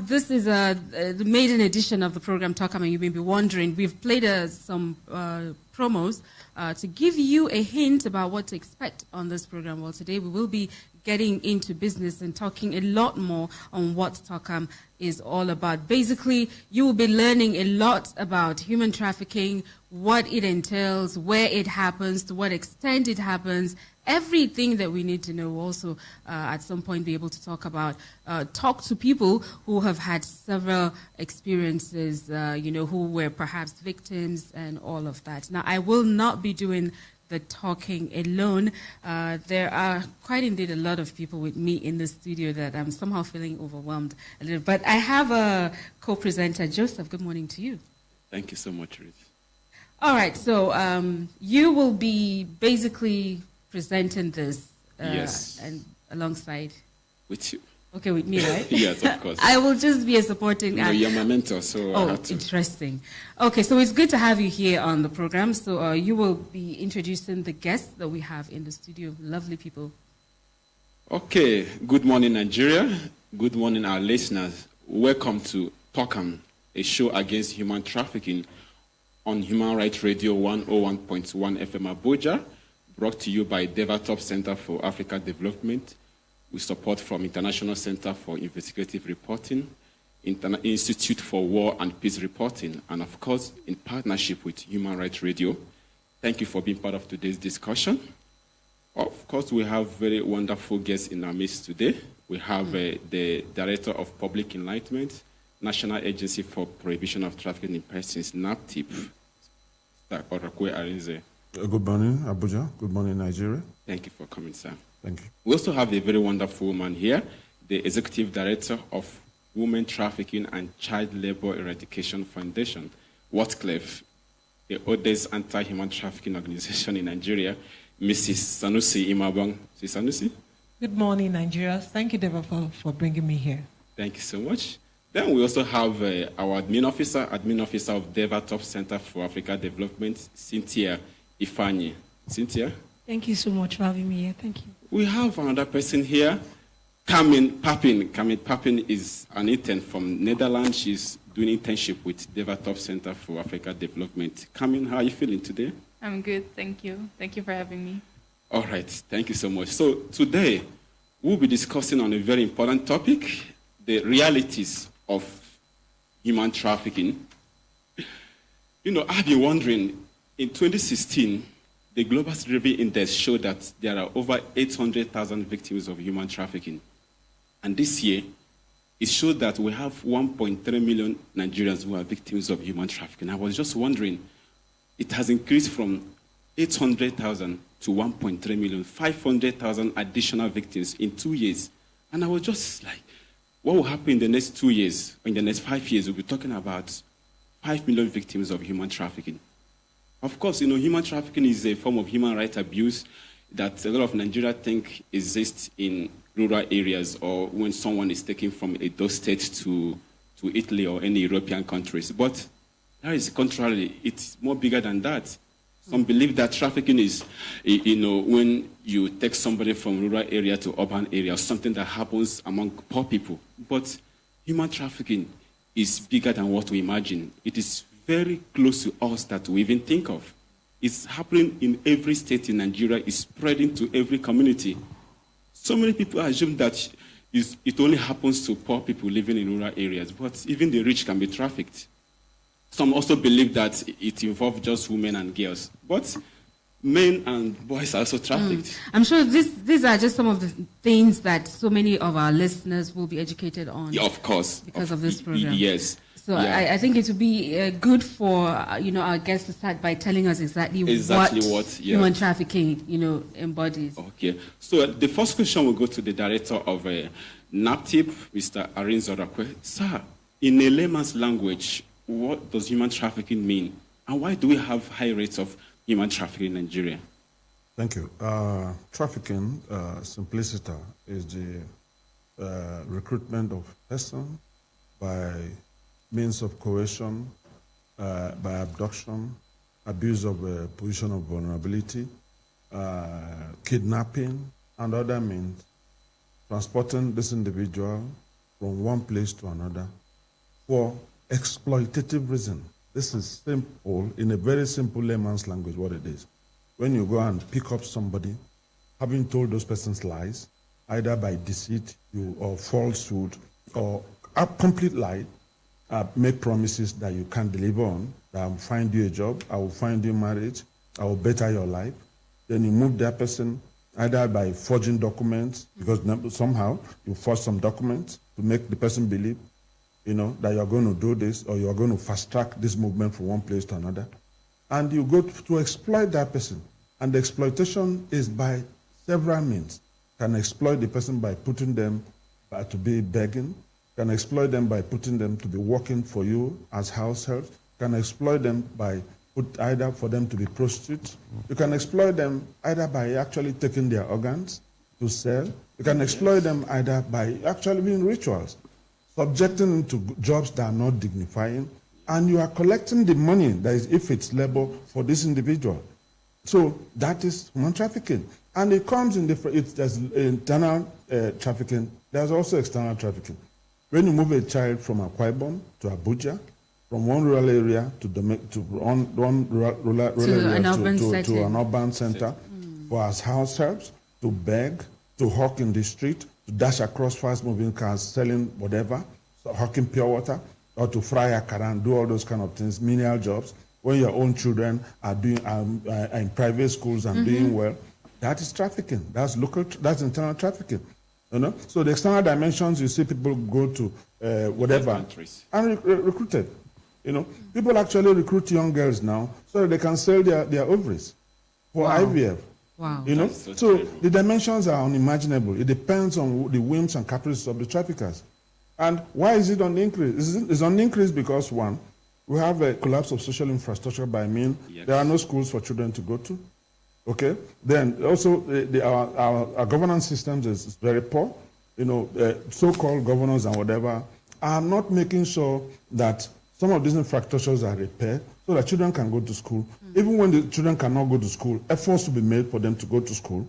this is the maiden edition of the program TALKAM, and you may be wondering, we've played some promos to give you a hint about what to expect on this program. Well, today we will be getting into business and talking a lot more on what TALKAM is all about. Basically, you will be learning a lot about human trafficking, what it entails, where it happens, to what extent it happens, everything that we need to know. Also, at some point, be able to talk to people who have had several experiences, who were perhaps victims and all of that. Now, I will not be doing the talking alone. There are quite indeed a lot of people with me in the studio that I'm somehow feeling overwhelmed a little. But I have a co-presenter, Joseph. Good morning to you. Thank you so much, Ruth. All right, so you will be basically presenting this yes, and alongside with you. Okay, with me, right? Yes, of course. I will just be a supporting. You're my mentor, so I have to. Interesting. Okay, so it's good to have you here on the program. So you will be introducing the guests that we have in the studio. Lovely people. Okay. Good morning, Nigeria. Good morning, our listeners. Welcome to TALKAM, a show against human trafficking on Human Rights Radio 101.1 FM Abuja, brought to you by Devatop Centre for Africa Development, with support from International Centre for Investigative Reporting, Institute for War and Peace Reporting, and of course, in partnership with Human Rights Radio. Thank you for being part of today's discussion. Of course, we have very wonderful guests in our midst today. We have the Director of Public Enlightenment, National Agency for Prohibition of Trafficking in Persons, NAPTIP, Orakwe Arinze. Good morning, Abuja. Good morning, Nigeria. Thank you for coming, sir. Thank you. We also have a very wonderful woman here, the Executive Director of Women Trafficking and Child Labor Eradication Foundation, Whatcliffe, the oldest anti-human trafficking organization in Nigeria, Mrs. Sanusi Imabang. Mrs. Sanusi? Good morning, Nigeria. Thank you, Devatop, for bringing me here. Thank you so much. Then we also have our admin officer of Devatop Centre for Africa Development, Cynthia Ifanye. Cynthia? Thank you so much for having me here. Thank you. We have another person here, Carmen Papin. Carmen Papin is an intern from Netherlands. She's doing internship with Devatop Centre for Africa Development. Carmen, how are you feeling today? I'm good, thank you. Thank you for having me. All right, thank you so much. So today, we'll be discussing on a very important topic, the realities of human trafficking. I've been wondering, in 2016, the Global Slavery Index showed that there are over 800,000 victims of human trafficking. And this year, it showed that we have 1.3 million Nigerians who are victims of human trafficking. I was just wondering, it has increased from 800,000 to 1.3 million, 500,000 additional victims in 2 years. And I was just like, what will happen in the next 2 years? In the next 5 years, we'll be talking about 5 million victims of human trafficking. Of course, human trafficking is a form of human rights abuse that a lot of Nigeria think exists in rural areas or when someone is taken from a Edo state to Italy or any European countries. But that is contrary. It's more bigger than that. Some believe that trafficking is, when you take somebody from rural area to urban area, something that happens among poor people. But human trafficking is bigger than what we imagine. It is very close to us that we even think of. It's happening in every state in Nigeria. It's spreading to every community. So many people assume that it only happens to poor people living in rural areas, but even the rich can be trafficked. Some also believe that it involves just women and girls, but men and boys are also trafficked. I'm sure these are just some of the things that so many of our listeners will be educated on. Yeah, of course. Because of this program. Yes. So yeah. I think it would be good for our guests to start by telling us exactly what human trafficking embodies. Okay. So the first question will go to the director of NAPTIP, Mr. Arinze Orakwe. Sir, in a layman's language, what does human trafficking mean, and why do we have high rates of human trafficking in Nigeria? Thank you. Trafficking, simplicity, is the recruitment of person by means of coercion, by abduction, abuse of a position of vulnerability, kidnapping, and other means, transporting this individual from one place to another for exploitative reason. This is simple, in a very simple layman's language, what it is. When you go and pick up somebody, having told those persons lies, either by deceit or falsehood or a complete lie, make promises that you can't deliver on, that I will find you a job, I will find you marriage, I will better your life. Then you move that person either by forging documents, because somehow you forge some documents to make the person believe, that you are going to do this, or you are going to fast track this movement from one place to another. And you go to exploit that person. And the exploitation is by several means. You can exploit the person by putting them to be begging. You can exploit them by putting them to be working for you as house helps. You can exploit them by either for them to be prostitutes. You can exploit them either by actually taking their organs to sell. You can exploit them either by actually being rituals, subjecting them to jobs that are not dignifying, and you are collecting the money that is, if it's labor, for this individual. So that is human trafficking. And it comes in there's internal trafficking, there's also external trafficking. When you move a child from Akwa Ibom to Abuja, from one rural area to an urban center, for as house helps, to beg, to hawk in the street, to dash across fast-moving cars selling whatever, so hawking pure water, or to fry akara and do all those kind of things, menial jobs, when your own children are doing in private schools and doing well. That is trafficking. That's internal trafficking. So the external dimensions, you see people go to whatever and recruited. People actually recruit young girls now so that they can sell their ovaries for IVF. Wow. So the dimensions are unimaginable. It depends on the whims and caprices of the traffickers. And why is it on the increase? It's on the increase because, one, we have a collapse of social infrastructure by mean there are no schools for children to go to. Okay? Then also our governance systems is very poor. So-called governors and whatever are not making sure that some of these infrastructures are repaired so that children can go to school. Even when the children cannot go to school, efforts to be made for them to go to school.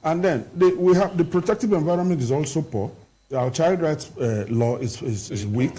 And then we have the protective environment is also poor. Our child rights law is weak,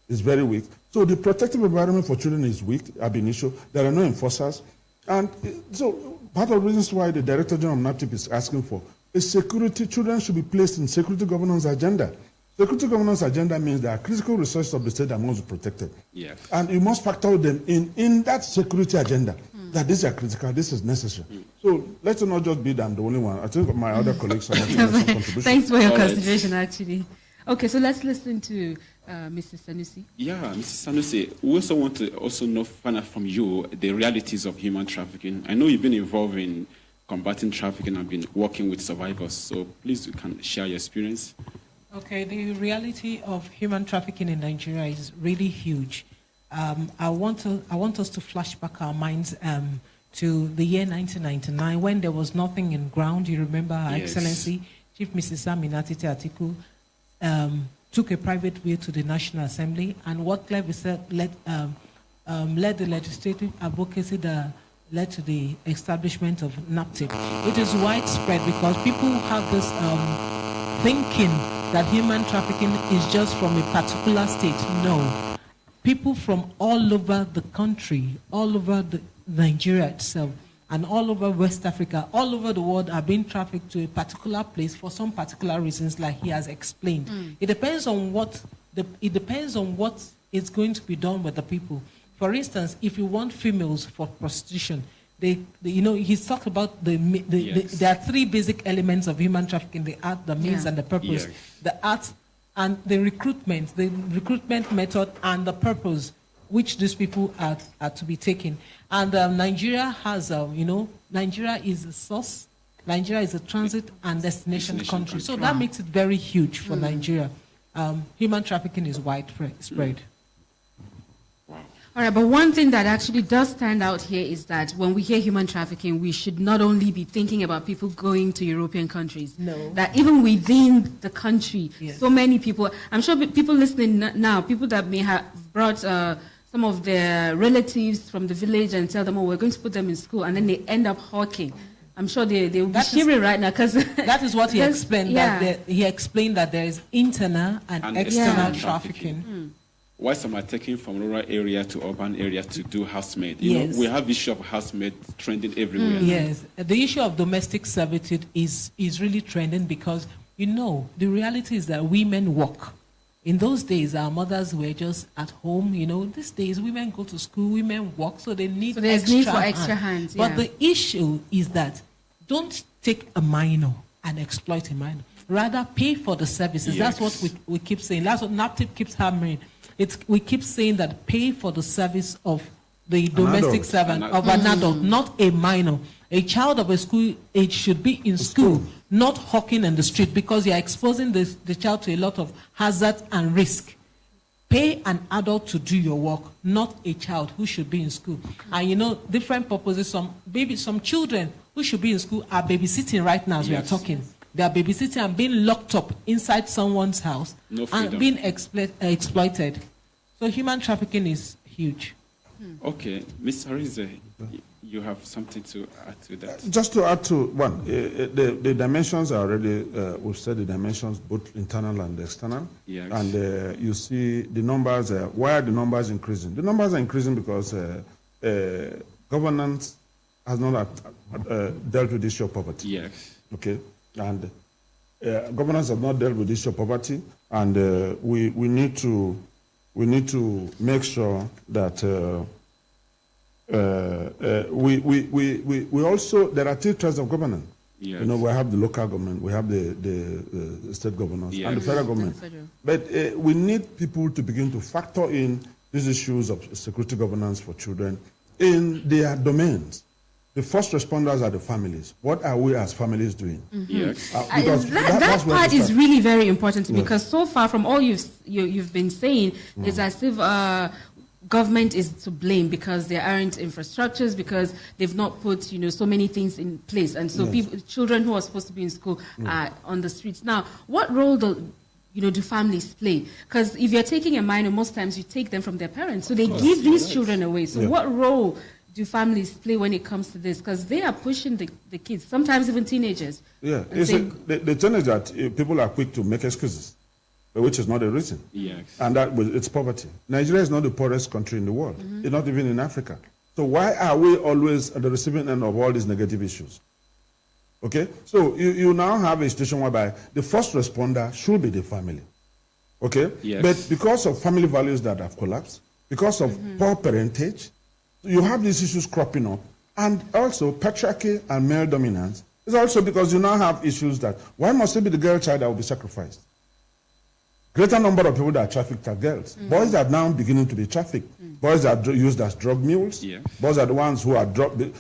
is very weak. So the protective environment for children is weak, ab initio. There are no enforcers. And so part of the reasons why the Director General of NAPTIP is asking for is security. Children should be placed in security governance agenda. Security governance agenda means there are critical resources of the state that must be protected. Yes. And you must factor them in that security agenda, that these are critical, this is necessary. So let's not just be that I'm the only one. I think my other colleagues are making some contribution. Thanks for your consideration, actually. Okay, so let's listen to Mrs. Sanusi. Yeah, Mrs. Sanusi, we also want to find out from you the realities of human trafficking. I know you've been involved in combating trafficking and been working with survivors, so please you can share your experience. Okay, the reality of human trafficking in Nigeria is really huge. I want us to flash back our minds to the year 1999 when there was nothing in ground. You remember Her Excellency Chief Mrs. Aminatite Atiku took a private way to the National Assembly, and what led the legislative advocacy that led to the establishment of NAPTIP. It is widespread because people have this thinking that human trafficking is just from a particular state. No. People from all over the country, all over Nigeria itself, and all over West Africa, all over the world are being trafficked to a particular place for some particular reasons, like he has explained. It depends on what is going to be done with the people. For instance, if you want females for prostitution, he's talked about there are three basic elements of human trafficking: the art, the means, and the purpose. The art and the recruitment method and the purpose which these people are to be taken. And Nigeria has, Nigeria is a source, Nigeria is a transit and destination country. So that makes it very huge for Nigeria. Human trafficking is widespread. All right, but one thing that actually does stand out here is that when we hear human trafficking, we should not only be thinking about people going to European countries. No. That even within the country, so many people, I'm sure people listening now, people that may have brought some of their relatives from the village and tell them, oh, we're going to put them in school, and then they end up hawking. I'm sure they will be cheering right now because that is what he explained. Yeah. He explained that there is internal and external trafficking. Why some are taken from rural area to urban area to do housemaid. You know, we have issue of housemaid trending everywhere. Yes, the issue of domestic servitude is really trending because, you know, the reality is that women work. In those days, our mothers were just at home. You know, these days, women go to school, women work, so they need extra hands. But the issue is that don't take a minor and exploit a minor. Rather, pay for the services. Yes. That's what we keep saying. That's what NAPTIP keeps hammering. We keep saying that pay for the service of the domestic servant, of an adult, not a minor. A child of a school age should be in school, not hawking in the street, because you're exposing the child to a lot of hazards and risk. Pay an adult to do your work, not a child who should be in school. And you know, different purposes, some children who should be in school are babysitting right now as we are talking. They are babysitting and being locked up inside someone's house and being exploited. So human trafficking is huge. Okay, Ms. Harize, you have something to add to that? Just to add to one, the dimensions are already, we've said the dimensions, both internal and external. Yes. And you see the numbers, why are the numbers increasing? The numbers are increasing because governance has not dealt with the issue of poverty. Yes. Okay. And governance has not dealt with the issue of poverty, and we need to make sure that we also, there are two types of governance. Yes. You know, we have the local government, we have the state governors, and the federal government. But we need people to begin to factor in these issues of security governance for children in their domains. The first responders are the families. What are we as families doing? Yes. That part is really very important because so far from all you've been saying, it's as if government is to blame because there aren't infrastructures, because they've not put so many things in place, and so children who are supposed to be in school are on the streets. Now, what role do families play? Because if you're taking a minor, most times you take them from their parents, so they give these children away. So what role do families play when it comes to this? Because they are pushing the kids, sometimes even teenagers. Yeah, the thing is that people are quick to make excuses, which is not a reason. Yes. And it's poverty. Nigeria is not the poorest country in the world. It's not even in Africa. So why are we always at the receiving end of all these negative issues? Okay? So you now have a situation whereby the first responder should be the family. Okay? Yes. But because of family values that have collapsed, because of poor parentage, you have these issues cropping up, and also patriarchy and male dominance is also because you now have issues that why must it be the girl child that will be sacrificed? Greater number of people that are trafficked are girls. Boys are now beginning to be trafficked. Boys are used as drug mules. Yeah. Boys are the ones who are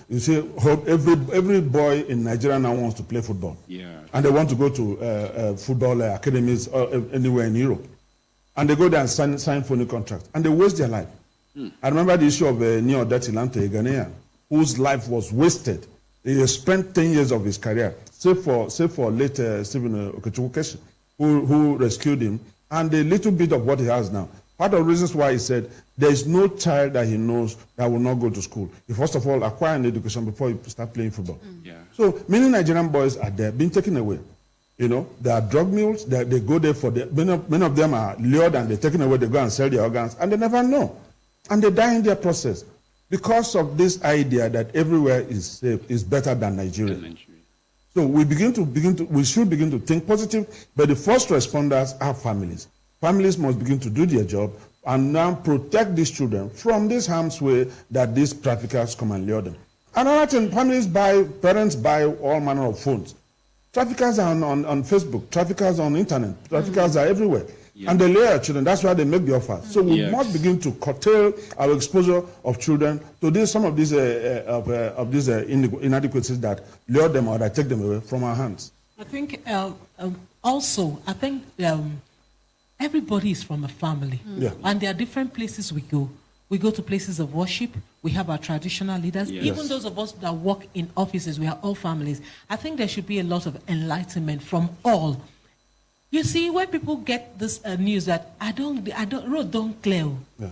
you see, every boy in Nigeria now wants to play football. Yeah. And they want to go to football academies anywhere in Europe. And they go there and sign phony contracts. And they waste their life. I remember the issue of Neo Datilante, a Ghanaian, whose life was wasted. He spent 10 years of his career, save for late Stephen Okechukwu, who rescued him, and a little bit of what he has now. Part of the reasons why he said there is no child that he knows that will not go to school. He first of all acquire an education before he start playing football. Yeah. So many Nigerian boys are there, being taken away. You know, they are drug mules. They go there for many of them are lured and they're taken away. They go and sell their organs, and they never know. And they die in their process because of this idea that everywhere is safe, is better than Nigeria. So we should begin to think positive, but the first responders are families. Families must begin to do their job and now protect these children from this harm's way that these traffickers come and lure them. Another thing, parents buy all manner of phones. Traffickers are on Facebook, traffickers are on internet, traffickers are everywhere. Yeah. And they lure children. That's why they make the offer. So we must begin to curtail our exposure of children to some of these inadequacies that lure them or that take them away from our hands. I think everybody is from a family. Yeah. And there are different places we go. We go to places of worship. We have our traditional leaders. Yes. Even those of us that work in offices, we are all families. I think there should be a lot of enlightenment from all. You see, when people get this news that road don't clear,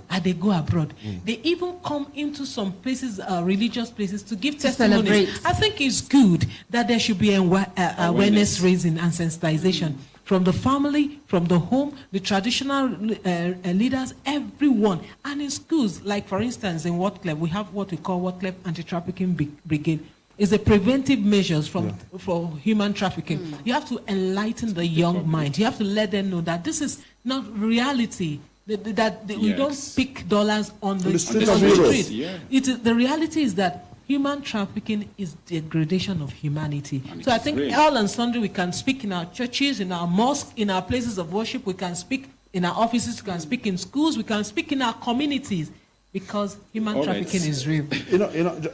and they go abroad, they even come into some places, religious places, to give testimonies. I think it's good that there should be awareness raising and sensitization from the family, from the home, the traditional leaders, everyone, and in schools. Like for instance, in Whatclef, we have what we call Whatclef Anti-Trafficking Brigade. Is the preventive measures for human trafficking. You have to enlighten the young mind. You have to let them know that this is not reality. That we don't pick dollars on the street. Yeah. The reality is that human trafficking is degradation of humanity. So I think all and sundry we can speak in our churches, in our mosques, in our places of worship. We can speak in our offices. We can speak in schools. We can speak in our communities. Because human trafficking is real.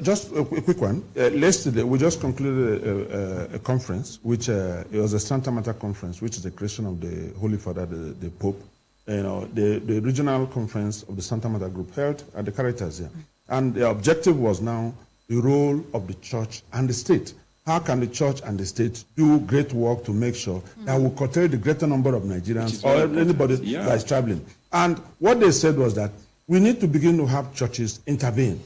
Just a quick one. Yesterday, we just concluded a conference, which it was a Santa Marta conference, which is a creation of the Holy Father, the Pope. The regional conference of the Santa Marta group held at the Caritas here. And the objective was now the role of the church and the state. How can the church and the state do great work to make sure that we curtail the greater number of Nigerians or anybody that is traveling? And what they said was that we need to begin to have churches intervene,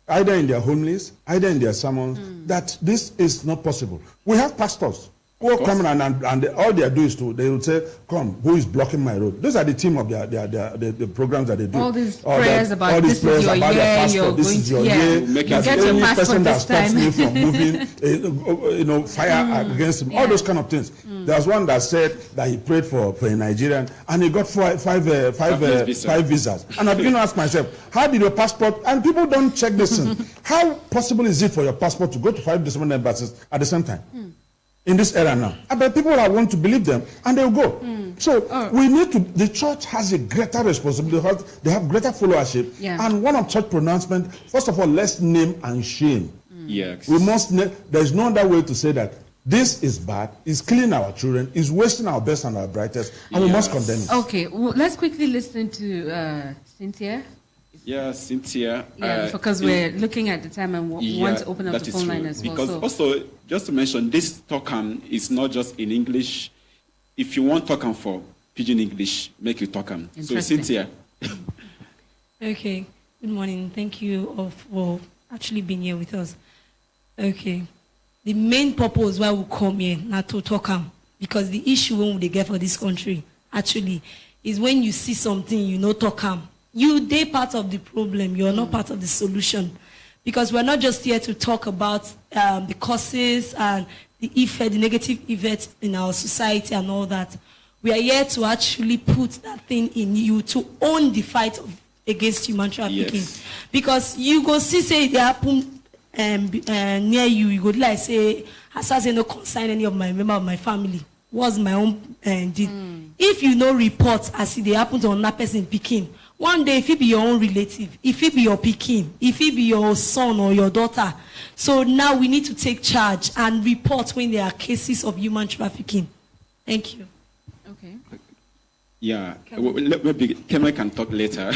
either in their homilies, either in their sermons, that this is not possible. We have pastors who come and all they do is they will say, come, who is blocking my road? Those are the team of the programs that they do. All these prayers about this is your year, this is your year. You get your passport that stops me from moving, fire against him, all those kind of things. There was one that said that he prayed for a Nigerian and he got five visas. And I begin to ask myself, how did your passport, and people don't check this in, how possible is it for your passport to go to 5 different embassies at the same time? In this era now. But people are want to believe them and they'll go. So we need to, the church has a greater responsibility. They have greater followership. And one of church pronouncement, first of all, let's name and shame. Yes. We must, there's no other way to say that this is bad, it's killing our children, it's wasting our best and our brightest, and we must condemn it. Okay, well, let's quickly listen to Cynthia. Yeah, Cynthia. Because we're looking at the time and want to open up the phone line as well. Because also, just to mention, this TALKAM is not just in English. If you want TALKAM for Pidgin English, make it TALKAM. So, Cynthia. Okay. Good morning. Thank you for actually being here with us. Okay. The main purpose why we come here, not to TALKAM, because the issue when they get for this country, actually, is when you see something, you know TALKAM. They're part of the problem. You're not part of the solution. Because we're not just here to talk about the causes and the effect, the negative effects in our society and all that. We are here to actually put that thing in you to own the fight against human trafficking. Yes. Because you go see, say, it happen near you, you go like say, as I say, no concern any of my member of my family. Was my own deed. If you know report as it happen to another person picking, one day if it be your own relative, if it be your picking, if it be your son or your daughter. So now we need to take charge and report when there are cases of human trafficking. Thank you. Okay. Yeah, maybe Kemi can talk later.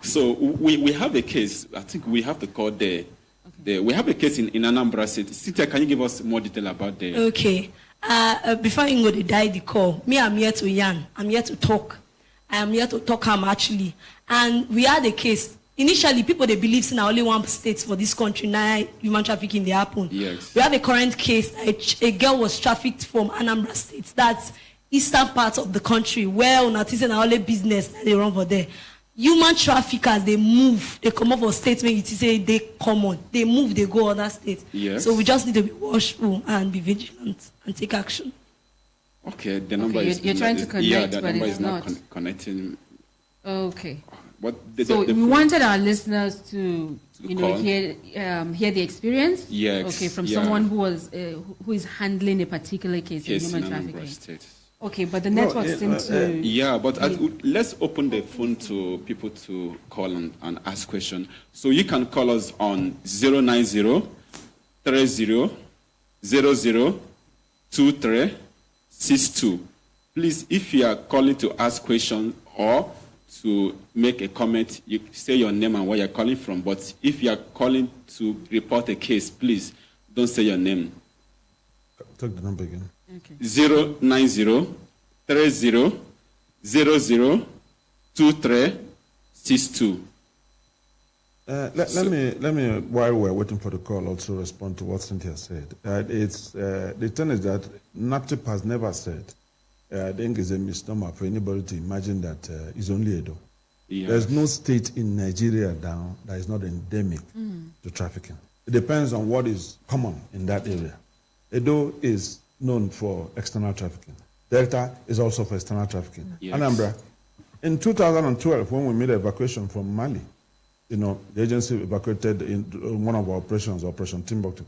So we have a case. I think we have to call we have a case in Anambra State. Cynthia, can you give us more detail about the? Okay. Before you go to die the call, I'm here to yarn. I'm here to talk. I'm here to talk actually. And we had a case. Initially, people, they believe in only one state for this country. Now, human trafficking, they happen. Yes. We have a current case. A girl was trafficked from Anambra State. That's eastern part of the country where not is only business that they run for there. Human traffickers, they move. They come up for states when you say they common. They move, they go other states. Yes. So we just need to be watchful and be vigilant and take action. Okay, the number is... You're trying to connect, the but number it's is not connecting. Okay. So we wanted our listeners to hear the experience. Yes. Okay, from someone who is handling a particular case of human trafficking. Okay, but the network seems to... Yeah, but let's open the phone to people to call and ask questions. So you can call us on 090 30 00 2362. Please, if you are calling to ask questions or to make a comment, you say your name and where you're calling from. But if you are calling to report a case, please don't say your name. Take the number again. Okay. 090 30002362. Let me, while we're waiting for the call, also respond to what Cynthia said. The thing is that NAPTIP has never said, I think it's a misnomer for anybody to imagine that it's only Edo. Yes. There's no state in Nigeria now that is not endemic to trafficking. It depends on what is common in that area. Edo is known for external trafficking. Delta is also for external trafficking. Yes. Anambra, in 2012, when we made evacuation from Mali, the agency evacuated in one of our operations, Operation Timbuktu.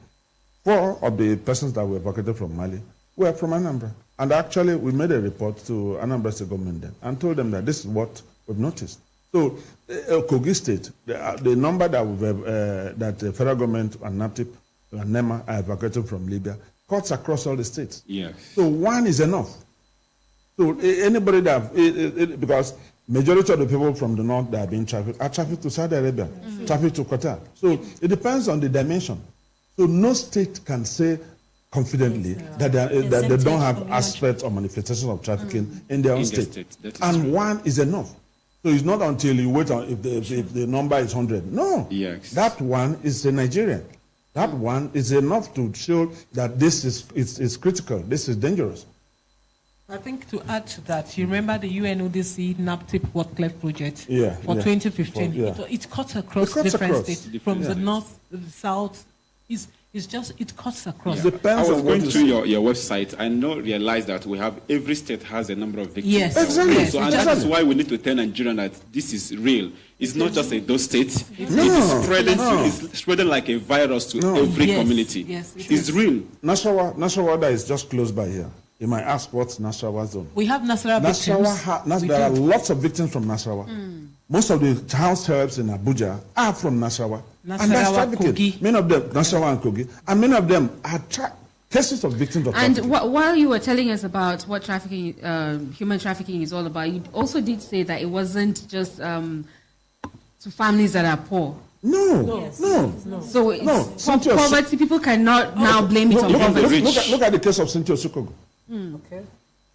4 of the persons that were evacuated from Mali were from Anambra. And actually, we made a report to Anambra State government then and told them that this is what we've noticed. So, Kogi State, the number that that the federal government and NAPTIP and NEMA are evacuated from Libya cuts across all the states. Yes. So, 1 is enough. So, anybody that, because majority of the people from the north that are being trafficked are trafficked to Saudi Arabia, trafficked to Qatar. So it depends on the dimension. So no state can say confidently that they don't have aspects or manifestations of trafficking in their own state. And true. 1 is enough. So it's not until you wait on if the number is 100. No. Yes. That 1 is a Nigerian. That 1 is enough to show that this is critical. This is dangerous. I think to add to that, you remember the UNODC NAPTIP Whatclef project for 2015? It cuts across different states, from the north, the south. It cuts across. Yeah. I was going through your website. I realized that we have, every state has a number of victims. Yes, exactly. Yes. So, and that is why we need to tell Nigerians that this is real. It's not just those states. It is spreading like a virus to every community. Yes, it's real. Nasarawa is just close by here. You might ask what's Nasarawa zone. We have Nasarawa victims. There are lots of victims from Nasarawa. Most of the house helps in Abuja are from Nasarawa. And that's trafficking. Many of them, Nasarawa and Kogi, and many of them are cases of victims of trafficking. And while you were telling us about what trafficking, human trafficking is all about, you also did say that it wasn't just to families that are poor. No. So poverty, people cannot now blame it on poverty. Look at the case of Cynthia Sukogo. Okay.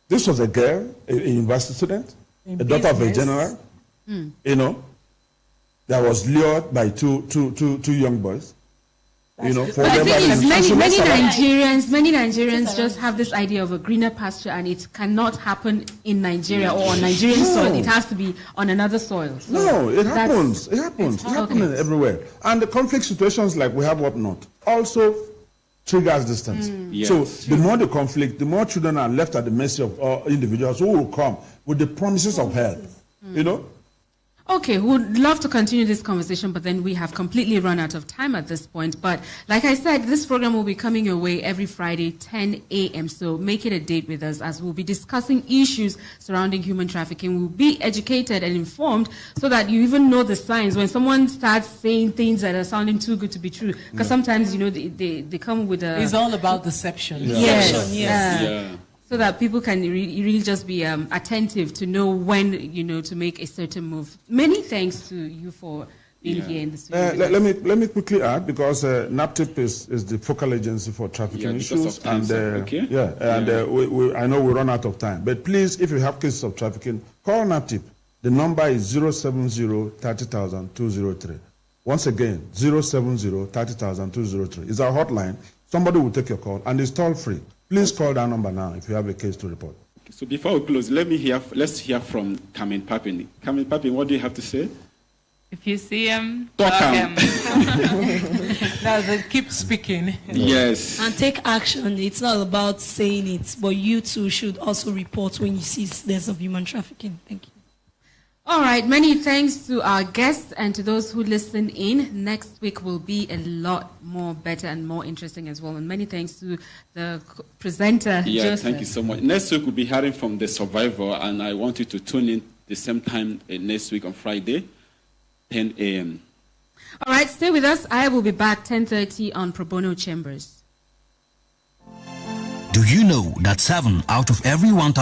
This was a girl, a university student, a daughter of a general, that was lured by two young boys. But the thing is, many Nigerians just have this idea of a greener pasture, and it cannot happen in Nigeria or on Nigerian soil. It has to be on another soil. So no, it happens. It happens. It's happening everywhere. And the conflict situations like we have whatnot also triggers this thing. Yes. So the more the conflict, the more children are left at the mercy of individuals who will come with the promises of help. Okay, we would love to continue this conversation, but then we have completely run out of time at this point. But like I said, this program will be coming your way every Friday, 10 a.m. So make it a date with us, as we'll be discussing issues surrounding human trafficking. We'll be educated and informed so that you even know the signs when someone starts saying things that are sounding too good to be true. Because sometimes, they come with a... It's all about deception. Yes. So that people can really just be attentive to know when, to make a certain move. Many thanks to you for being here in the studio. Let me quickly add, because NAPTIP is the focal agency for trafficking issues. And I know we run out of time. But please, if you have cases of trafficking, call NAPTIP. The number is 070-30,203. Once again, 070-30,203. It's our hotline. Somebody will take your call, and it's toll-free. Please call that number now if you have a case to report. So before we close, let's hear from Carmen Papin. Carmen Papin, what do you have to say? If you see him, TALKAM. Keep speaking. Yes. And take action. It's not about saying it, but you too should also report when you see incidents of human trafficking. Thank you. All right, many thanks to our guests and to those who listen in. Next week will be a lot more better and more interesting as well. And many thanks to the presenter, Joseph. Thank you so much. Next week we'll be hearing from the survivor, and I want you to tune in the same time next week on Friday, 10 a.m. All right, stay with us. I will be back 10:30 on Pro Bono Chambers. Do you know that 7 out of every 1,000